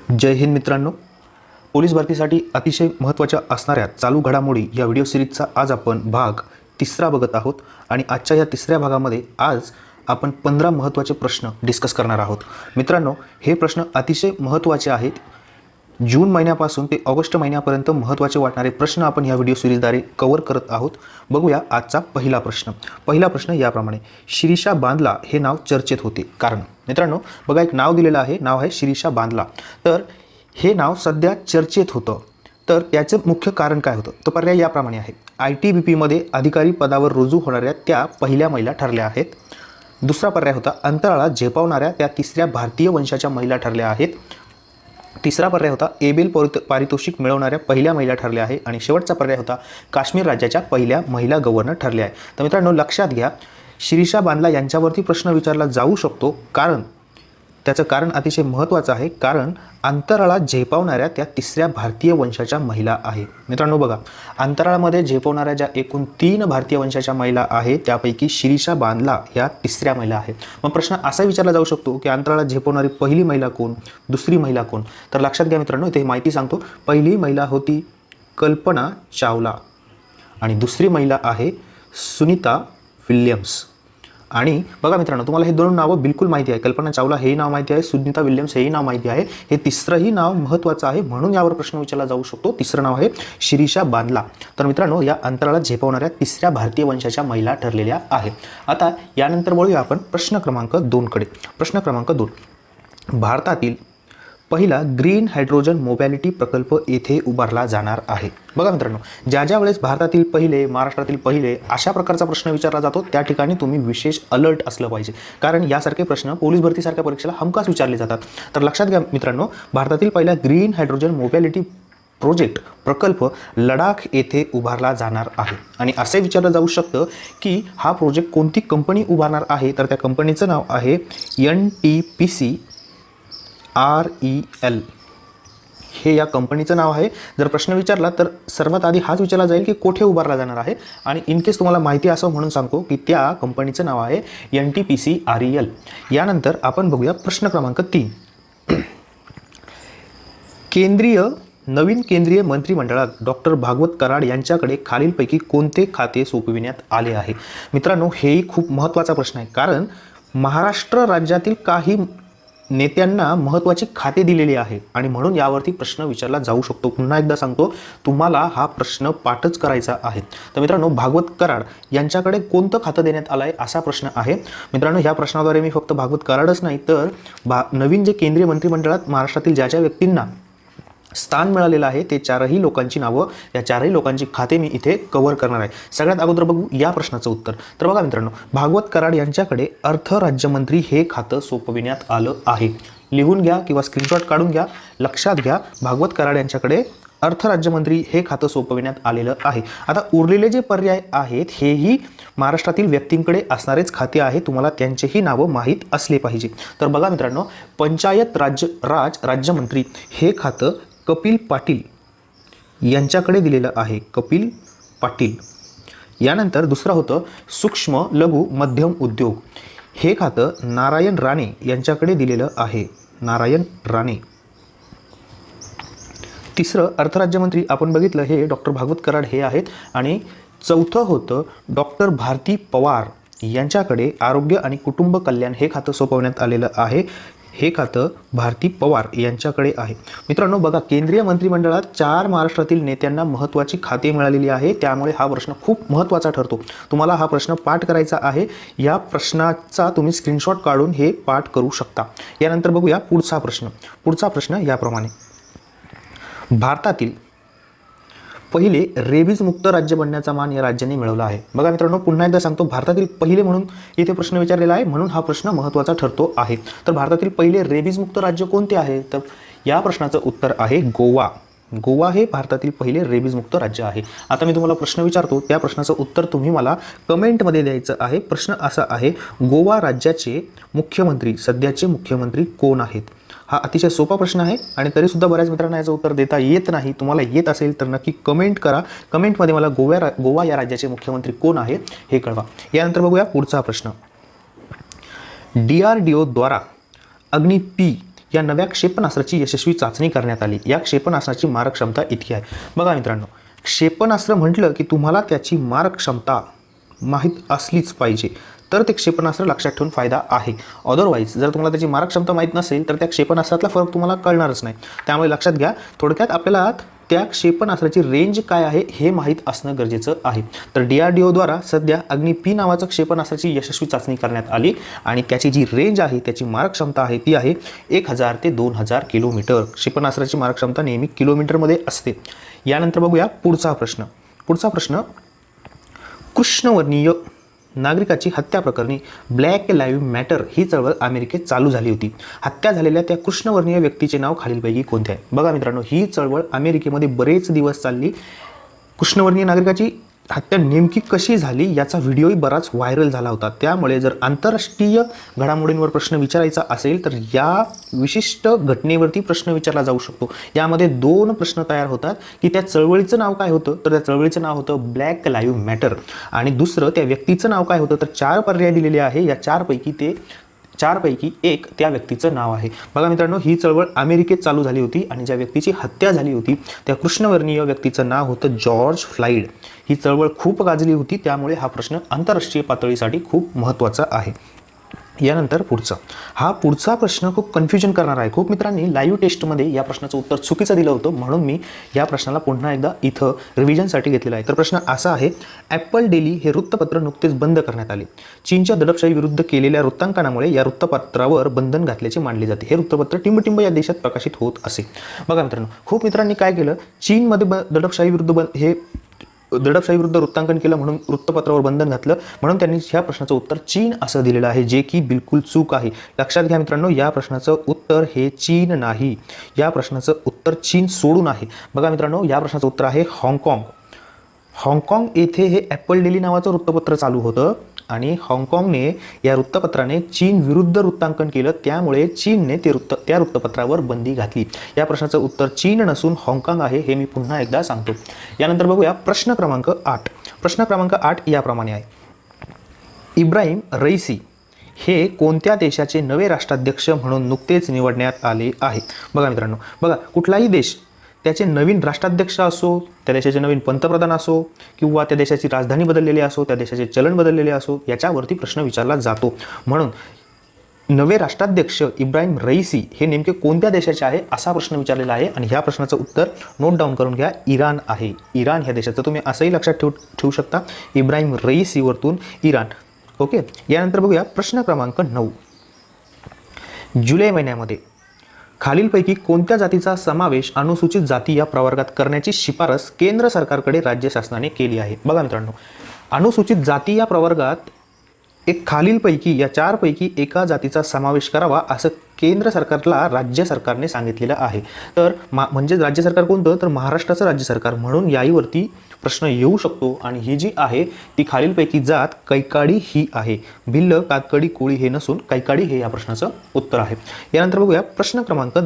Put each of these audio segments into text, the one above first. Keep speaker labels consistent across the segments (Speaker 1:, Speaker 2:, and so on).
Speaker 1: जय हिंद मित्रांनो, पोलीस भरतीसाठी अतिशय महत्त्वाच्या असणाऱ्या चालू घडामोडी या व्हिडिओ सिरीजचा आज आपण भाग 3 बघत आहोत आणि आजच्या या 3 भागामध्ये आज आपण 15 महत्त्वाचे प्रश्न डिस्कस करणार आहोत। मित्रांनो, हे प्रश्न अतिशय महत्त्वाचे आहेत। जून महिन्यापासून ते ऑगस्ट महिन्यापर्यंत महत्त्वाचे वाटणारे प्रश्न आपण या व्हिडिओ सिरीजद्वारे कव्हर करत आहोत। बघूया आजचा पहिला प्रश्न याप्रमाणे, शिरीषा बांदला हे नाव चर्चेत होते कारण। मित्रांनो बघा, एक नाव दिलेलं आहे, नाव आहे शिरीषा बांदला। तर हे नाव सध्या चर्चेत होतं, तर त्याचं मुख्य कारण काय होतं? तर पर्याय याप्रमाणे आहे। ITBP मध्ये अधिकारी पदावर रुजू होणाऱ्या त्या पहिल्या महिला ठरल्या आहेत। दुसरा पर्याय होता, अंतराळात झेपावणाऱ्या त्या तिसऱ्या भारतीय वंशाच्या महिला ठरल्या आहेत। तिसरा पर्याय होता, एबेल पारितोषिक मिळवणाऱ्या पहिल्या महिला ठरल्या आहे। आणि शेवटचा पर्याय होता, काश्मीर राज्याच्या पहिल्या महिला गव्हर्नर ठरल्या आहे। तर मित्रांनो लक्षात घ्या, शिरीषा बांदला यांच्यावरती प्रश्न विचारला जाऊ शकतो कारण त्याचं कारण अतिशय महत्त्वाचं आहे, कारण अंतराळात झेपावणाऱ्या त्या तिसऱ्या भारतीय वंशाच्या महिला आहे। मित्रांनो बघा, अंतराळामध्ये झेपावणाऱ्या ज्या एकूण 3 भारतीय वंशाच्या महिला आहेत त्यापैकी शिरीषा बांदला ह्या तिसऱ्या महिला आहेत। मग प्रश्न असा विचारला जाऊ शकतो की अंतराळात झेपवणारी पहिली महिला कोण, दुसरी महिला कोण? तर लक्षात घ्या मित्रांनो, इथे माहिती सांगतो। पहिली महिला होती कल्पना चावला आणि दुसरी महिला आहे सुनीता विल्यम्स। आणि बघा मित्रांनो, तुम्हाला हे दोन नावं बिलकुल माहिती आहे। कल्पना चावला हेही नाव माहिती आहे, सुनीता विल्यम्स हेही नाव माहिती आहे। हे तिसरंही नाव महत्त्वाचं आहे, म्हणून यावर प्रश्न विचारला जाऊ शकतो। तिसरं नाव आहे शिरीषा बांदला। तर मित्रांनो, या अंतराळात झेपावणाऱ्या तिसऱ्या भारतीय वंशाच्या महिला ठरलेल्या आहेत। आता यानंतर वळूया आपण प्रश्न क्रमांक 2 कडे। प्रश्न क्रमांक 2, भारतातील पहिला ग्रीन हायड्रोजन मोबॅलिटी प्रकल्प येथे उभारला जाणार आहे। बघा मित्रांनो, ज्या वेळेस भारतातील पहिले, महाराष्ट्रातील पहिले अशा प्रकारचा प्रश्न विचारला जातो त्या ठिकाणी तुम्ही विशेष अलर्ट असलं पाहिजे, कारण यासारखे प्रश्न पोलीस भरतीसारख्या परीक्षेला हमखास विचारले जातात। तर लक्षात घ्या मित्रांनो, भारतातील पहिला ग्रीन हायड्रोजन मोबॅलिटी प्रकल्प लडाख येथे उभारला जाणार आहे। आणि असे विचारलं जाऊ शकतं की हा प्रोजेक्ट कोणती कंपनी उभारणार आहे? तर त्या कंपनीचं नाव आहे NTPC REL हे या कंपनीचं नाव आहे। जर प्रश्न विचारला तर सर्वात आधी हाच विचारला जाईल की कोठे उभारला जाणार आहे, आणि इन केस तुम्हाला माहिती असं म्हणून सांगतो की त्या कंपनीचं नाव आहे NTPC REL। यानंतर आपण बघूया प्रश्न क्रमांक 3, नवीन केंद्रीय मंत्रिमंडळात डॉक्टर भागवत कराड यांच्याकडे खालीलपैकी कोणते खाते सोपविण्यात आले आहे? मित्रांनो, हेही खूप महत्त्वाचा प्रश्न आहे, कारण महाराष्ट्र राज्यातील काही नेत्यांना महत्त्वाची खाते दिलेली आहे आणि म्हणून यावरती प्रश्न विचारला जाऊ शकतो। पुन्हा एकदा सांगतो, तुम्हाला हा प्रश्न पाठच करायचा आहे। तर मित्रांनो, भागवत कराड यांच्याकडे कोणतं खातं देण्यात आलं आहे असा प्रश्न आहे। मित्रांनो, ह्या प्रश्नाद्वारे मी फक्त भागवत कराडच नाही तर नवीन जे केंद्रीय मंत्रिमंडळात महाराष्ट्रातील ज्या व्यक्तींना स्थान मिळालेलं आहे ते 4ही लोकांची नावं, या 4ही लोकांची खाते मी इथे कव्हर करणार आहे। सगळ्यात अगोदर बघू या प्रश्नाचं उत्तर। तर बघा मित्रांनो, भागवत कराड यांच्याकडे अर्थ राज्यमंत्री हे खातं सोपविण्यात आलं आहे। लिहून घ्या किंवा स्क्रीनशॉट काढून घ्या। लक्षात घ्या, भागवत कराड यांच्याकडे अर्थ राज्यमंत्री हे खातं सोपविण्यात आलेलं आहे। आता उरलेले जे पर्याय आहेत हेही महाराष्ट्रातील व्यक्तींकडे असणारेच खाते आहे, तुम्हाला त्यांचेही नावं माहीत असले पाहिजे। तर बघा मित्रांनो, पंचायत राज्यमंत्री हे खातं कपिल पाटील यांच्याकडे दिलेलं आहे, कपिल पाटील। यानंतर दुसरं होतं सूक्ष्म लघु मध्यम उद्योग हे खातं नारायण राणे यांच्याकडे दिलेलं आहे, नारायण राणे। तिसरं अर्थराज्यमंत्री आपण बघितलं हे डॉक्टर भागवत कराड हे आहेत। आणि चौथं होतं डॉक्टर भारती पवार यांच्याकडे आरोग्य आणि कुटुंब कल्याण हे खातं सोपवण्यात आलेलं आहे, हे खातं भारती पवार यांच्याकडे आहे। मित्रांनो बघा, केंद्रीय मंत्रिमंडळात 4 महाराष्ट्रातील नेत्यांना महत्त्वाची खाते मिळालेली आहे, त्यामुळे हा प्रश्न खूप महत्त्वाचा ठरतो। तुम्हाला हा प्रश्न पाठ करायचा आहे, या प्रश्नाचा तुम्ही स्क्रीनशॉट काढून हे पाठ करू शकता। यानंतर बघूया पुढचा प्रश्न याप्रमाणे, भारतातील पहिले रेबीज मुक्त राज्य बनण्याचा मान या राज्याने मिळवला आहे। बघा मित्रांनो, पुन्हा एकदा सांगतो, भारतातील पहिले म्हणून इथे प्रश्न विचारलेला आहे, म्हणून हा प्रश्न महत्त्वाचा ठरतो आहे। तर भारतातील पहिले रेबीज मुक्त राज्य कोणते आहे? तर या प्रश्नाचं उत्तर आहे गोवा। गोवा हे भारतातील पहिले रेबीज मुक्त राज्य आहे। आता मी तुम्हाला प्रश्न विचारतो, त्या प्रश्नाचं उत्तर तुम्ही मला कमेंटमध्ये द्यायचं आहे। प्रश्न असा आहे, गोवा राज्याचे मुख्यमंत्री, सध्याचे मुख्यमंत्री कोण आहेत? हा अतिशय सोपा प्रश्न आहे आणि तरीसुद्धा बऱ्याच मित्रांना याचं उत्तर देता येत नाही। तुम्हाला येत असेल तर नक्की कमेंट करा, कमेंटमध्ये मला गोवा या राज्याचे मुख्यमंत्री कोण आहे हे कळवा। यानंतर बघूया पुढचा प्रश्न, DRDO द्वारा अग्नि P या नव्या क्षेपणास्त्राची यशस्वी चाचणी करण्यात आली. या क्षेपणास्त्राची मारक क्षमता इतकी आहे. बघा मित्रांनो, क्षेपणास्त्र म्हटलं की तुम्हाला त्याची मारक क्षमता माहीत असलीच पाहिजे, तर ते क्षेपणास्त्र लक्षात ठेवून फायदा आहे. अदरवाईज जर तुम्हाला त्याची मारक क्षमता माहीत नसेल तर त्या क्षेपणास्त्रातला फरक तुम्हाला कळणारच नाही. त्यामुळे लक्षात घ्या, थोडक्यात आपल्याला त्या क्षेपणास्त्राची रेंज काय आहे हे माहीत असणं गरजेचं आहे. तर DRDOद्वारा सध्या अग्नि-P नावाचं क्षेपणास्त्राची यशस्वी चाचणी करण्यात आली आणि त्याची जी रेंज आहे, त्याची मारक क्षमता आहे ती आहे 1000 ते 2000 किलोमीटर. क्षेपणास्त्राची मारक क्षमता नेहमी किलोमीटरमध्ये असते. यानंतर बघूया पुढचा प्रश्न. कृष्णवर्णीय नागरिकाची हत्या प्रकरणी ब्लॅक लाईव्ह मॅटर ही चळवळ अमेरिकेत चालू झाली होती. हत्या झालेल्या त्या कृष्णवर्णीय व्यक्तीचे नाव खालीलपैकी कोणते आहे? बघा मित्रांनो, ही चळवळ अमेरिकेमध्ये बरेच दिवस चालली. कृष्णवर्णीय नागरिकाची हत्या नेमकी कशी झाली याचा व्हिडिओही बराच व्हायरल झाला होता. त्यामुळे जर आंतरराष्ट्रीय घडामोडींवर प्रश्न विचारायचा असेल तर या विशिष्ट घटनेवरती प्रश्न विचारला जाऊ शकतो. यामध्ये 2 प्रश्न तयार होतात की त्या चळवळीचं नाव काय होतं, तर त्या चळवळीचं नाव होतं ब्लॅक लाईव्ह मॅटर, आणि दुसरं त्या व्यक्तीचं नाव काय होतं, तर 4 पर्याय दिलेले आहे. या 4 पैकी एक त्या व्यक्तीचं नाव आहे. बघा मित्रांनो, ही चळवळ अमेरिकेत चालू झाली होती आणि ज्या व्यक्तीची हत्या झाली होती त्या कृष्णवर्णीय व्यक्तीचं नाव होतं जॉर्ज फ्लाइड. ही चळवळ खूप गाजली होती, त्यामुळे हा प्रश्न आंतरराष्ट्रीय पातळीसाठी खूप महत्त्वाचा आहे. यानंतर पुढचा प्रश्न खूप कन्फ्युजन करणार आहे. खूप मित्रांनी लाईव्ह टेस्टमध्ये या प्रश्नाचं उत्तर चुकीचं दिलं होतं, म्हणून मी या प्रश्नाला पुन्हा एकदा इथं रिव्हिजनसाठी घेतलेलं आहे. तर प्रश्न असा आहे, ॲपल डेली हे वृत्तपत्र नुकतेच बंद करण्यात आले. चीनच्या दडपशाही विरुद्ध केलेल्या वृत्तांकनामुळे या वृत्तपत्रावर बंधन घातल्याचे मानले जाते. हे वृत्तपत्र टिंबटिंब या देशात प्रकाशित होत असे. बघा मित्रांनो, खूप मित्रांनी काय केलं, चीनमध्ये दडपशाही विरुद्ध वृत्तांकन केलं म्हणून वृत्तपत्रावर बंधन घातलं, म्हणून त्यांनी ह्या प्रश्नाचं उत्तर चीन असं दिलेलं आहे, जे की बिलकुल चूक आहे. लक्षात घ्या मित्रांनो, या प्रश्नाचं उत्तर हे चीन नाही. या प्रश्नाचं उत्तर चीन सोडून आहे. बघा मित्रांनो, या प्रश्नाचं उत्तर आहे हाँगकाँग येथे हे ॲपल डेली नावाचं वृत्तपत्र चालू होतं आणि हाँगकाँगने या वृत्तपत्राने चीन विरुद्ध वृत्तांकन केलं, त्यामुळे चीनने त्या वृत्तपत्रावर बंदी घातली. या प्रश्नाचं उत्तर चीन नसून हाँगकाँग आहे, हे मी पुन्हा एकदा सांगतो. यानंतर बघूया प्रश्न क्रमांक 8 याप्रमाणे आहे. इब्राहिम रईसी हे कोणत्या देशाचे नवे राष्ट्राध्यक्ष म्हणून नुकतेच निवडण्यात आले आहे? बघा मित्रांनो, कुठलाही देश त्याचे नवीन राष्ट्राध्यक्ष असो, त्या देशाचे नवीन पंतप्रधान असो, किंवा त्या देशाची राजधानी बदललेली असो, त्या देशाचे चलन बदललेले असो, याच्यावरती प्रश्न विचारला जातो. म्हणून नवे राष्ट्राध्यक्ष इब्राहिम रईसी हे नेमके कोणत्या देशाचे आहे असा प्रश्न विचारलेला आहे आणि ह्या प्रश्नाचं उत्तर नोट डाऊन करून घ्या, इराण आहे. इराण ह्या देशाचं तुम्ही असंही लक्षात ठेवू शकता, इब्राहिम रईसीवरतून इराण. ओके. यानंतर बघूया प्रश्न क्रमांक 9. जुलै महिन्यामध्ये खालीलपैकी कोणत्या जातीचा समावेश अनुसूचित जाती या प्रवर्गात करण्याची शिफारस केंद्र सरकारकडे राज्य शासनाने केली आहे? बघा मित्रांनो, अनुसूचित जाती या प्रवर्गात खालीलपैकी या 4 पैकी एका जातीचा समावेश करावा असं केंद्र सरकारला राज्य सरकारने सांगितलेलं आहे. तर म्हणजे राज्य सरकार कोणतं, तर महाराष्ट्राचं राज्य सरकार. म्हणून यावरती प्रश्न येऊ शकतो आणि ही जी आहे ती खालीलपैकी जात कैकाडी ही आहे. भिल्ल, कातकडी, कोळी हे नसून कैकाडी हे या प्रश्नाचं उत्तर आहे. यानंतर बघूया प्रश्न क्रमांक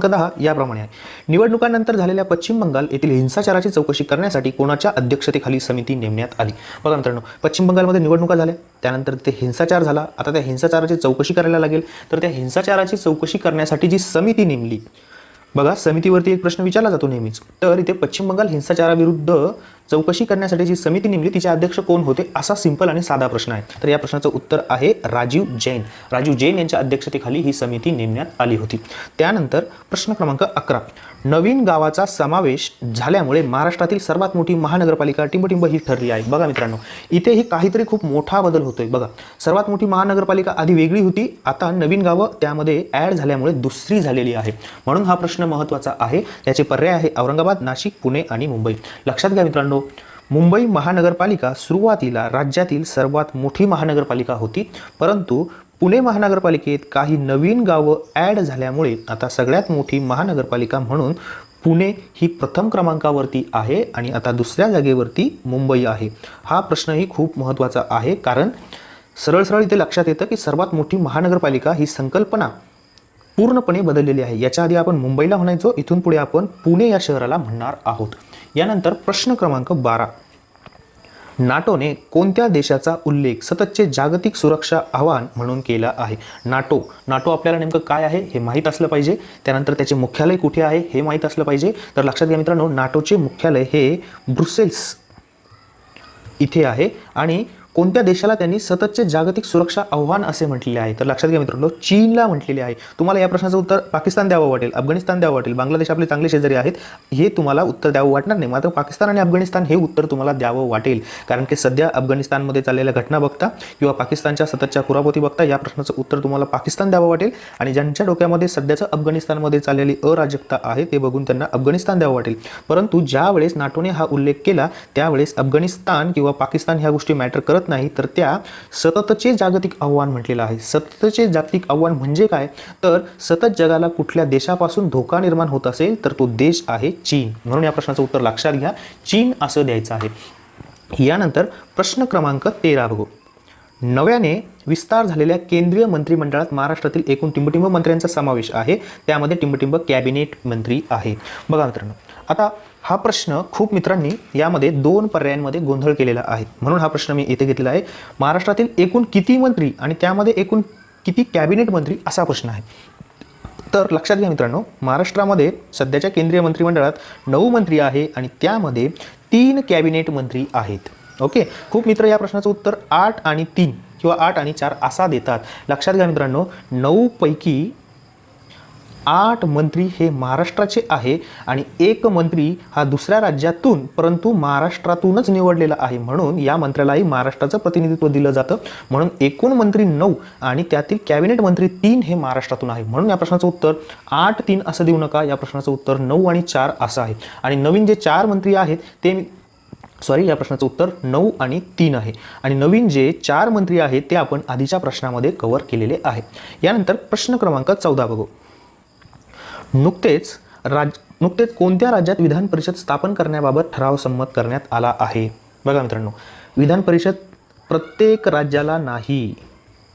Speaker 1: 10 याप्रमाणे आहे. निवडणुकांनंतर झालेल्या पश्चिम बंगाल येथील हिंसाचाराची चौकशी करण्यासाठी कोणाच्या अध्यक्षतेखाली समिती नेमण्यात आली? बघा मित्रांनो, पश्चिम बंगालमध्ये निवडणुका झाल्या, त्यानंतर ते हिंसाचार झाला. आता त्या हिंसाचाराची चौकशी करायला लागेल. तर त्या हिंसाचाराची चौकशी करण्यासाठी जी समिती नेमली, बघा समितीवरती एक प्रश्न विचारला जातो नेहमीच. तर इथे पश्चिम बंगाल हिंसाचाराविरुद्ध चौकशी करण्यासाठी जी समिती नेमली तिचे अध्यक्ष कोण होते असा सिंपल आणि साधा प्रश्न आहे. तर या प्रश्नाचं उत्तर आहे राजीव जैन यांच्या अध्यक्षतेखाली ही समिती नेमण्यात आली होती. त्यानंतर प्रश्न क्रमांक 11. नवीन गावाचा समावेश झाल्यामुळे महाराष्ट्रातील सर्वात मोठी महानगरपालिका टिंबटिंब ही ठरली आहे. बघा मित्रांनो, इथेही काहीतरी खूप मोठा बदल होतोय. बघा, सर्वात मोठी महानगरपालिका आधी वेगळी होती, आता नवीन गावं त्यामध्ये ॲड झाल्यामुळे दुसरी झालेली आहे. म्हणून हा प्रश्न महत्त्वाचा आहे. त्याचे पर्याय आहे औरंगाबाद, नाशिक, पुणे आणि मुंबई. लक्षात घ्या मित्रांनो, मुंबई महानगरपालिका सुरुवातीला राज्यातील सर्वात मोठी महानगरपालिका होती, परंतु पुणे महानगरपालिकेत काही नवीन गावं ॲड झाल्यामुळे आता सगळ्यात मोठी महानगरपालिका म्हणून पुणे ही प्रथम क्रमांकावरती आहे आणि आता दुसऱ्या जागेवरती मुंबई आहे. हा प्रश्नही खूप महत्त्वाचा आहे, कारण सरळ इथे लक्षात येतं की सर्वात मोठी महानगरपालिका ही संकल्पना पूर्णपणे बदललेली आहे. याच्या आधी आपण मुंबईला म्हणायचो, इथून पुढे आपण पुणे या शहराला म्हणणार आहोत. यानंतर प्रश्न क्रमांक 12. नाटोने कोणत्या देशाचा उल्लेख सततचे जागतिक सुरक्षा आव्हान म्हणून केला आहे? नाटो आपल्याला नेमकं काय आहे हे माहीत असलं पाहिजे. त्यानंतर त्याचे मुख्यालय कुठे आहे हे माहीत असलं पाहिजे. तर लक्षात घ्या मित्रांनो, नाटोचे मुख्यालय हे ब्रुसेल्स इथे आहे. आणि कोणत्या देशाला त्यांनी सततचे जागतिक सुरक्षा आव्हान असे म्हटलेले आहे? तर लक्षात घ्या मित्रांनो, चीनला म्हटलेले आहे. तुम्हाला या प्रश्नाचं उत्तर पाकिस्तान द्यावं वाटेल, अफगाणिस्तान द्यावं वाटेल, बांगलादेश आपले चांगले शेजारी आहेत, हे तुम्हाला उत्तर द्यावं वाटणार नाही. मात्र पाकिस्तान आणि अफगाणिस्तान हे उत्तर तुम्हाला द्यावं वाटेल. कारण की सध्या अफगाणिस्तानमध्ये चाललेल्या घटना बघता किंवा पाकिस्तानच्या सततच्या कुरापती बघता या प्रश्नाचं उत्तर तुम्हाला पाकिस्तान द्यावं वाटेल. आणि ज्यांच्या डोक्यामध्ये सध्याचं अफगाणिस्तानमध्ये चाललेली अराजकता आहे ते बघून त्यांना अफगाणिस्तान द्यावं वाटेल. परंतु ज्यावेळेस नाटोने हा उल्लेख केला त्यावेळेस अफगाणिस्तान किंवा पाकिस्तान ह्या गोष्टी मॅटर करत नाही, तर त्या सततचे जागतिक आव्हान म्हटलेलं आहे. सततचे जागतिक आव्हान म्हणजे काय? तर सतत जगाला कुठल्या देशापासून धोका निर्माण होत असेल तर तो देश आहे चीन. म्हणून या प्रश्नाचं उत्तर लक्षात घ्या, चीन असं द्यायचं आहे. यानंतर प्रश्न क्रमांक 13 बघू. नव्याने विस्तार झालेल्या केंद्रीय मंत्रिमंडळात महाराष्ट्रातील एकूण टिंबटिंब मंत्र्यांचा समावेश आहे. त्यामध्ये टिंबटिंब कॅबिनेट मंत्री आहेत. बघा मित्रांनो, आता हा प्रश्न खूप मित्रांनी यामध्ये 2 पर्यायांमध्ये गोंधळ केलेला आहे. म्हणून हा प्रश्न मी इथे घेतलेला आहे. महाराष्ट्रातील एकूण किती मंत्री आणि त्यामध्ये एकूण किती कॅबिनेट मंत्री असा प्रश्न आहे. तर लक्षात घ्या मित्रांनो, महाराष्ट्रामध्ये सध्याच्या केंद्रीय मंत्रिमंडळात 9 मंत्री आहे आणि त्यामध्ये 3 कॅबिनेट मंत्री आहेत. ओके, खूप मित्र या प्रश्नाचं उत्तर 8 आणि 3 किंवा 8 आणि 4 असा देतात. लक्षात घ्या मित्रांनो, 9 पैकी 8 मंत्री हे महाराष्ट्राचे आहे आणि 1 मंत्री हा दुसऱ्या राज्यातून परंतु महाराष्ट्रातूनच निवडलेला आहे. म्हणून या मंत्र्यालाही महाराष्ट्राचं प्रतिनिधित्व दिलं जातं. म्हणून एकूण मंत्री 9 आणि त्यातील कॅबिनेट मंत्री 3 हे महाराष्ट्रातून आहे. म्हणून या प्रश्नाचं उत्तर 8-3 असं देऊ नका. या प्रश्नाचं उत्तर 9 आणि 4 असं आहे. आणि नवीन जे 4 मंत्री आहेत ते या प्रश्नाचं उत्तर 9 आणि 3 आहे. आणि नवीन जे 4 मंत्री आहेत ते आपण आधीच्या प्रश्नामध्ये कव्हर केलेले आहे. यानंतर प्रश्न क्रमांक 14 बघू. नुकतेच कोणत्या राज्यात विधान परिषद स्थापन करण्याबाबत ठराव संमत करण्यात आला आहे? बघा मित्रांनो, विधान परिषद प्रत्येक राज्याला नाही,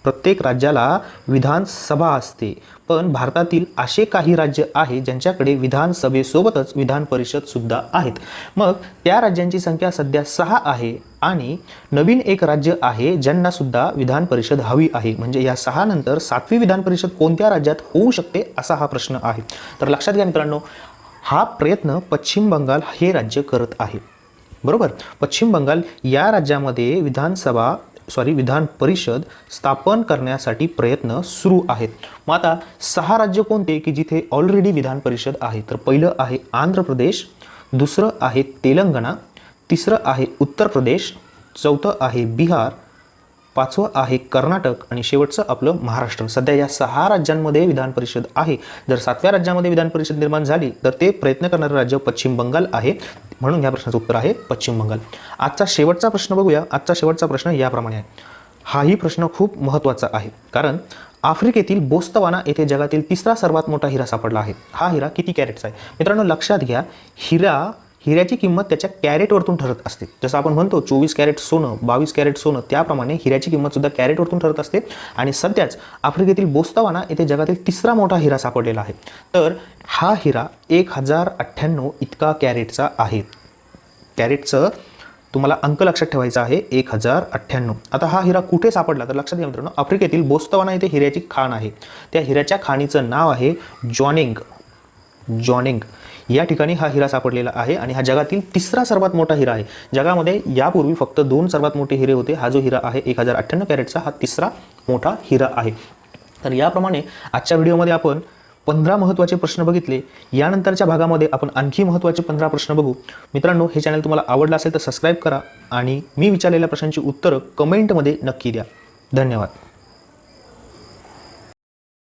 Speaker 1: प्रत्येक राज्याला विधानसभा असते. पण भारतातील असे काही राज्य आहे ज्यांच्याकडे विधानसभेसोबतच विधान परिषद सुद्धा आहेत. मग त्या राज्यांची संख्या सध्या 6 आहे आणि नवीन एक राज्य आहे ज्यांना सुद्धा विधान परिषद हवी आहे. म्हणजे या 6 नंतर 7वी विधान परिषद कोणत्या राज्यात होऊ शकते असा हा प्रश्न आहे. तर लक्षात घ्या मित्रांनो, हा प्रयत्न पश्चिम बंगाल हे राज्य करत आहे. बरोबर, पश्चिम बंगाल या राज्यामध्ये विधान परिषद स्थापन करण्यासाठी प्रयत्न सुरू आहेत. मग आता 6 राज्य कोणते की जिथे ऑलरेडी विधान परिषद आहे? तर पहिलं आहे आंध्र प्रदेश, दुसरं आहे तेलंगणा, तिसरं आहे उत्तर प्रदेश, चौथं आहे बिहार, 5वं आहे कर्नाटक आणि शेवटचं आपलं महाराष्ट्र. सध्या या 6 राज्यांमध्ये विधान परिषद आहे. जर 7व्या राज्यामध्ये विधान परिषद निर्माण झाली तर ते प्रयत्न करणारं राज्य पश्चिम बंगाल आहे. म्हणून या प्रश्नाचं उत्तर आहे पश्चिम बंगाल. आजचा शेवटचा प्रश्न बघूया. आजचा शेवटचा प्रश्न याप्रमाणे आहे. हाही प्रश्न खूप महत्त्वाचा आहे कारण आफ्रिकेतील बोत्सवाना येथे जगातील 3रा सर्वात मोठा हिरा सापडला आहे. हा हिरा किती कॅरेटचा आहे? मित्रांनो लक्षात घ्या, हिऱ्याची किंमत त्याच्या कॅरेटवरतून ठरत असते. जसं आपण म्हणतो 24 कॅरेट सोनं, 22 कॅरेट सोनं, त्याप्रमाणे हिऱ्याची किंमत सुद्धा कॅरेटवरतून ठरत असते. आणि सध्याच आफ्रिकेतील बोत्सवाना येथे जगातील 3रा मोठा हिरा सापडलेला आहे. तर हा हिरा 1098 इतका कॅरेटचा आहे. कॅरेटचं तुम्हाला अंक लक्षात ठेवायचा आहे 1098. आता हा हिरा कुठे सापडला? तर लक्षात घ्या मित्रांनो, आफ्रिकेतील बोत्सवाना येथे हिऱ्याची खाण आहे. त्या हिऱ्याच्या खाणीचं नाव आहे जॉनेंग. या ठिकाणी हा हिरा सापडलेला आहे आणि हा जगातील 3रा सर्वात मोठा हिरा आहे. जगामध्ये यापूर्वी फक्त 2 सर्वात मोठे हिरे होते. हा जो हिरा आहे 1098 कॅरेटचा हा 3रा मोठा हिरा आहे. तर याप्रमाणे आजच्या व्हिडिओमध्ये आपण 15 महत्त्वाचे प्रश्न बघितले. यानंतरच्या भागामध्ये आपण आणखी महत्त्वाचे 15 प्रश्न बघू. मित्रांनो, हे चॅनल तुम्हाला आवडलं असेल तर सबस्क्राईब करा आणि मी विचारलेल्या प्रश्नांची उत्तरं कमेंटमध्ये नक्की द्या. धन्यवाद.